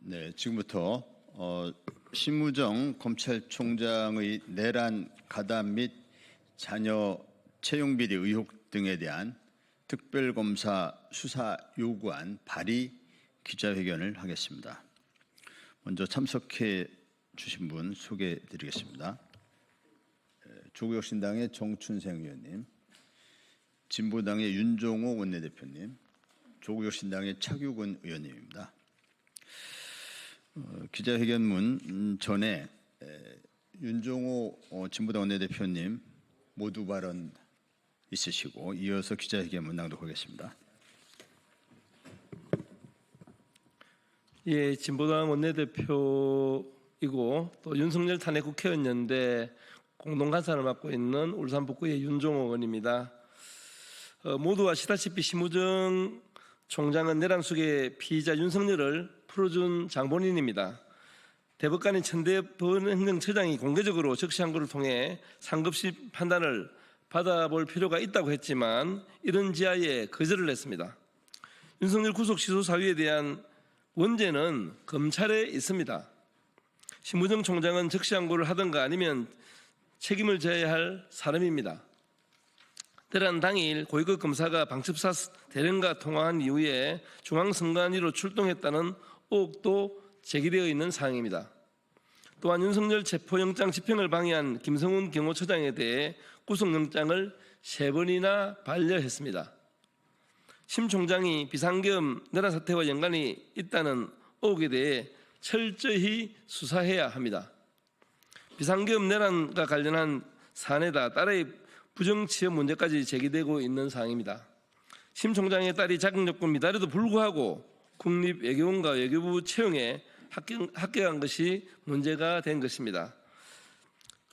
네, 지금부터 심우정 검찰총장의 내란 가담 및 자녀 채용 비리 의혹 등에 대한 특별검사 수사 요구안 발의 기자회견을 하겠습니다. 먼저 참석해 주신 분 소개해 드리겠습니다. 조국혁신당의 정춘생 의원님, 진보당의 윤종호 원내대표님, 조국혁신당의 차규근 의원님입니다. 기자회견문 전에 윤종호 진보당 원내대표님 모두 발언 있으시고 이어서 기자회견문 낭독하겠습니다. 예, 진보당 원내대표이고 또 윤석열 탄핵 국회의원연대 공동간사를 맡고 있는 울산 북구의 윤종호 의원입니다. 모두 아시다시피 심우정 총장은 내란숙의 피의자 윤석열을 풀어준 장본인입니다. 대법관인 천대법 행정처장이 공개적으로 적시항고를 통해 상급심 판단을 받아볼 필요가 있다고 했지만 이런 지하에 거절을 했습니다. 윤석열 구속 취소 사유에 대한 원죄는 검찰에 있습니다. 심우정 총장은 적시항고를 하든가 아니면 책임을 져야 할 사람입니다. 내란 당일 고위급 검사가 방첩사 대령과 통화한 이후에 중앙선관위로 출동했다는 의혹도 제기되어 있는 사항입니다. 또한 윤석열 체포영장 집행을 방해한 김성훈 경호처장에 대해 구속영장을 3번이나 반려했습니다. 심 총장이 비상계엄 내란 사태와 연관이 있다는 의혹에 대해 철저히 수사해야 합니다. 비상계엄 내란과 관련한 사안에다 딸의 부정취업 문제까지 제기되고 있는 사항입니다. 심 총장의 딸이 자격요건 미달에도 불구하고 국립외교원과 외교부 채용에 합격한 것이 문제가 된 것입니다.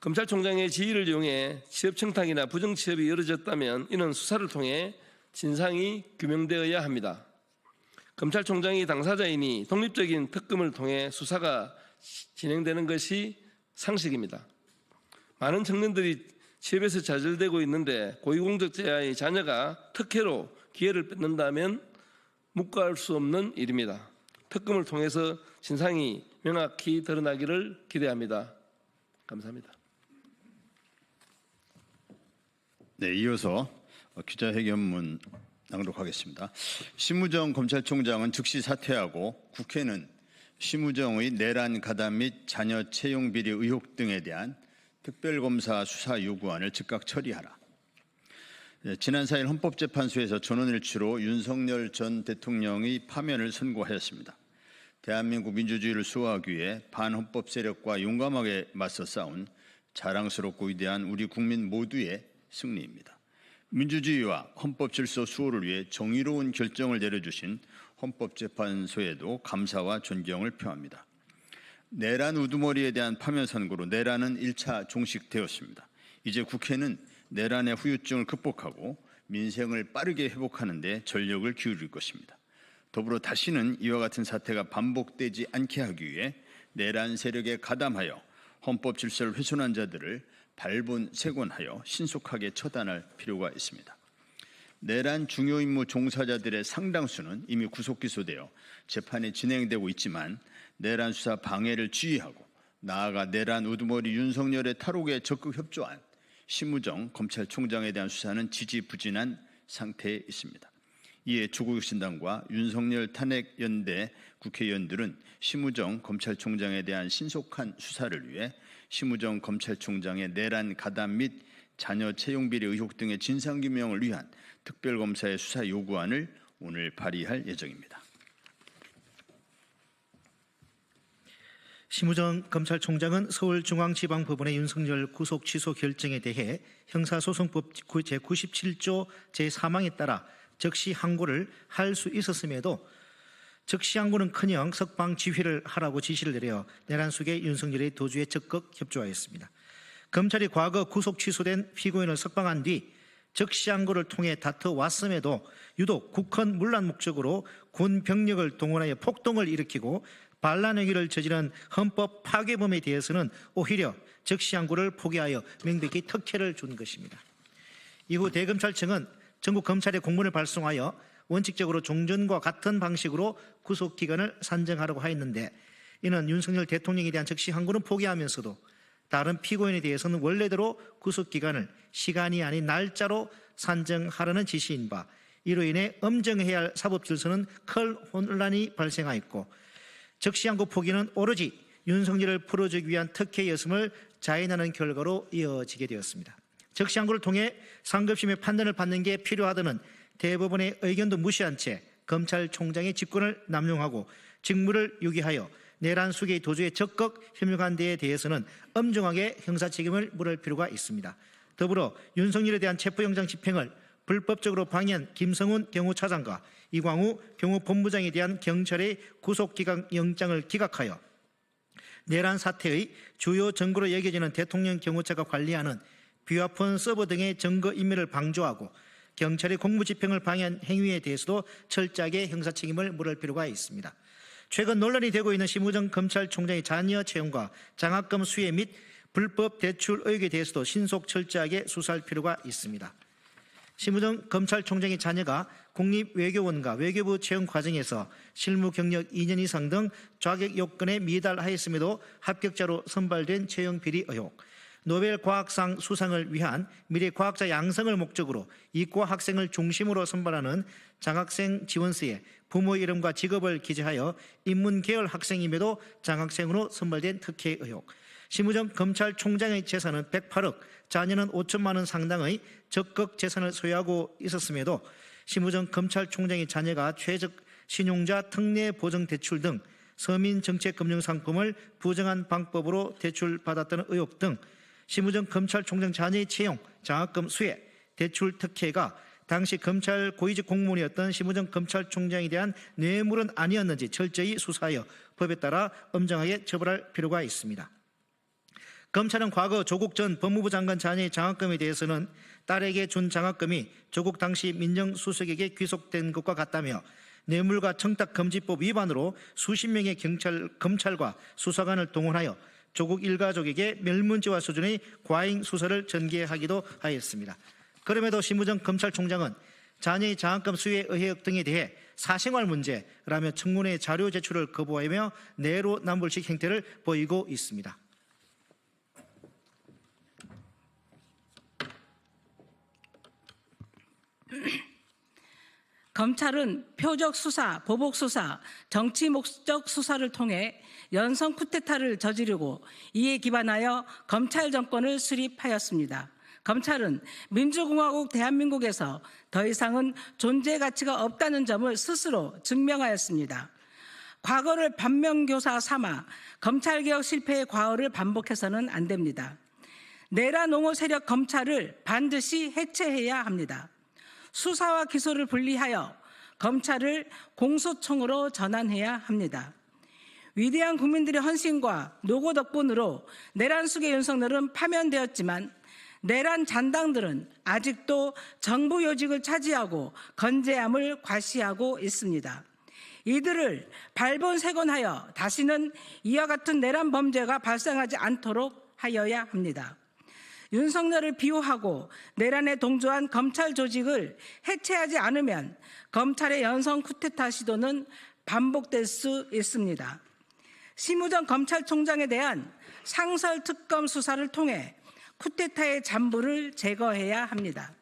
검찰총장의 지위를 이용해 취업 청탁이나 부정취업이 이루어졌다면 이는 수사를 통해 진상이 규명되어야 합니다. 검찰총장이 당사자이니 독립적인 특검을 통해 수사가 진행되는 것이 상식입니다. 많은 청년들이 취업에서 좌절되고 있는데 고위공직자의 자녀가 특혜로 기회를 뺏는다면 묵과할 수 없는 일입니다. 특검을 통해서 진상이 명확히 드러나기를 기대합니다. 감사합니다. 네, 이어서 기자회견문 낭독하겠습니다. 심우정 검찰총장은 즉시 사퇴하고 국회는 심우정의 내란 가담 및 자녀 채용 비리 의혹 등에 대한 특별검사 수사 요구안을 즉각 처리하라. 지난 4일 헌법재판소에서 전원일치로 윤석열 전 대통령의 파면을 선고하였습니다. 대한민국 민주주의를 수호하기 위해 반헌법 세력과 용감하게 맞서 싸운 자랑스럽고 위대한 우리 국민 모두의 승리입니다. 민주주의와 헌법 질서 수호를 위해 정의로운 결정을 내려주신 헌법재판소에도 감사와 존경을 표합니다. 내란 우두머리에 대한 파면 선고로 내란은 1차 종식되었습니다. 이제 국회는 내란의 후유증을 극복하고 민생을 빠르게 회복하는 데 전력을 기울일 것입니다. 더불어 다시는 이와 같은 사태가 반복되지 않게 하기 위해 내란 세력에 가담하여 헌법 질서를 훼손한 자들을 발본색원하여 신속하게 처단할 필요가 있습니다. 내란 중요 임무 종사자들의 상당수는 이미 구속 기소되어 재판이 진행되고 있지만 내란 수사 방해를 지휘하고 나아가 내란 우두머리 윤석열의 탈옥에 적극 협조한 심우정 검찰총장에 대한 수사는 지지부진한 상태에 있습니다. 이에 조국혁신당과 윤석열 탄핵연대 국회의원들은 심우정 검찰총장에 대한 신속한 수사를 위해 심우정 검찰총장의 내란 가담 및 자녀 채용 비리 의혹 등의 진상규명을 위한 특별검사의 수사 요구안을 오늘 발의할 예정입니다. 심우정 검찰총장은 서울중앙지방법원의 윤석열 구속 취소 결정에 대해 형사소송법 제97조 제3항에 따라 적시 항고를 할 수 있었음에도 적시 항고는커녕 석방 지휘를 하라고 지시를 내려 내란숙의 윤석열의 도주에 적극 협조하였습니다. 검찰이 과거 구속 취소된 피고인을 석방한 뒤 적시 항고를 통해 다퉈왔음에도 유독 국헌 문란 목적으로 군 병력을 동원하여 폭동을 일으키고 반란 행위를 저지른 헌법 파괴범에 대해서는 오히려 즉시 항고를 포기하여 명백히 특혜를 준 것입니다. 이후 대검찰청은 전국 검찰에 공문을 발송하여 원칙적으로 종전과 같은 방식으로 구속기간을 산정하라고 하였는데, 이는 윤석열 대통령에 대한 즉시 항고는 포기하면서도 다른 피고인에 대해서는 원래대로 구속기간을 시간이 아닌 날짜로 산정하라는 지시인 바, 이로 인해 엄정해야 할 사법질서는 큰 혼란이 발생하였고, 즉시 항고 포기는 오로지 윤석열을 풀어주기 위한 특혜였음을 자인하는 결과로 이어지게 되었습니다. 즉시 항고를 통해 상급심의 판단을 받는 게 필요하다는 대법원의 의견도 무시한 채 검찰총장의 직권을 남용하고 직무를 유기하여 내란 수개의 도주에 적극 협력한 데에 대해서는 엄중하게 형사 책임을 물을 필요가 있습니다. 더불어 윤석열에 대한 체포영장 집행을 불법적으로 방해한 김성훈 경호차장과 이광우 경호본부장에 대한 경찰의 구속영장을 기각하여 내란 사태의 주요 증거로 여겨지는 대통령 경호처가 관리하는 비화폰 서버 등의 증거 인멸을 방조하고 경찰의 공무집행을 방해한 행위에 대해서도 철저하게 형사 책임을 물을 필요가 있습니다. 최근 논란이 되고 있는 심우정 검찰총장의 자녀 채용과 장학금 수혜 및 불법 대출 의혹에 대해서도 신속 철저하게 수사할 필요가 있습니다. 심우정 검찰총장의 자녀가 국립외교원과 외교부 채용 과정에서 실무 경력 2년 이상 등 자격 요건에 미달하였음에도 합격자로 선발된 채용 비리 의혹, 노벨 과학상 수상을 위한 미래 과학자 양성을 목적으로 이과 학생을 중심으로 선발하는 장학생 지원서에 부모 이름과 직업을 기재하여 인문계열 학생임에도 장학생으로 선발된 특혜 의혹, 심우정 검찰총장의 재산은 108억, 자녀는 5천만 원 상당의 적극 재산을 소유하고 있었음에도 심우정 검찰총장의 자녀가 최적 신용자 특례 보증 대출 등 서민정책금융상품을 부정한 방법으로 대출받았다는 의혹 등 심우정 검찰총장 자녀의 채용, 장학금 수혜, 대출 특혜가 당시 검찰 고위직 공무원이었던 심우정 검찰총장에 대한 뇌물은 아니었는지 철저히 수사하여 법에 따라 엄정하게 처벌할 필요가 있습니다. 검찰은 과거 조국 전 법무부 장관 자녀의 장학금에 대해서는 딸에게 준 장학금이 조국 당시 민정수석에게 귀속된 것과 같다며 뇌물과 청탁금지법 위반으로 수십 명의 검찰과 수사관을 동원하여 조국 일가족에게 멸문지화 수준의 과잉 수사를 전개하기도 하였습니다. 그럼에도 심우정 검찰총장은 자녀의 장학금 수혜 의혹 등에 대해 사생활 문제라며 청문회 자료 제출을 거부하며 내로남불식 행태를 보이고 있습니다. 검찰은 표적 수사, 보복 수사, 정치 목적 수사를 통해 연성 쿠데타를 저지르고 이에 기반하여 검찰 정권을 수립하였습니다. 검찰은 민주공화국 대한민국에서 더 이상은 존재 가치가 없다는 점을 스스로 증명하였습니다. 과거를 반면교사 삼아 검찰개혁 실패의 과오를 반복해서는 안 됩니다. 내란 옹호 세력 검찰을 반드시 해체해야 합니다. 수사와 기소를 분리하여 검찰을 공소청으로 전환해야 합니다. 위대한 국민들의 헌신과 노고 덕분으로 내란 수괴 윤석열은 파면되었지만 내란 잔당들은 아직도 정부 요직을 차지하고 건재함을 과시하고 있습니다. 이들을 발본색원하여 다시는 이와 같은 내란 범죄가 발생하지 않도록 하여야 합니다. 윤석열을 비호하고 내란에 동조한 검찰 조직을 해체하지 않으면 검찰의 연성 쿠데타 시도는 반복될 수 있습니다. 심우정 검찰총장에 대한 상설특검 수사를 통해 쿠데타의 잔부를 제거해야 합니다.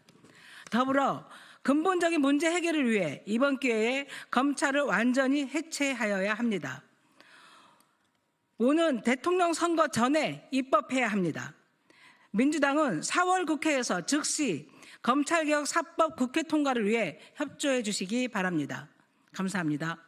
더불어 근본적인 문제 해결을 위해 이번 기회에 검찰을 완전히 해체하여야 합니다. 오는 대통령 선거 전에 입법해야 합니다. 민주당은 4월 국회에서 즉시 검찰개혁 4법 국회 통과를 위해 협조해 주시기 바랍니다. 감사합니다.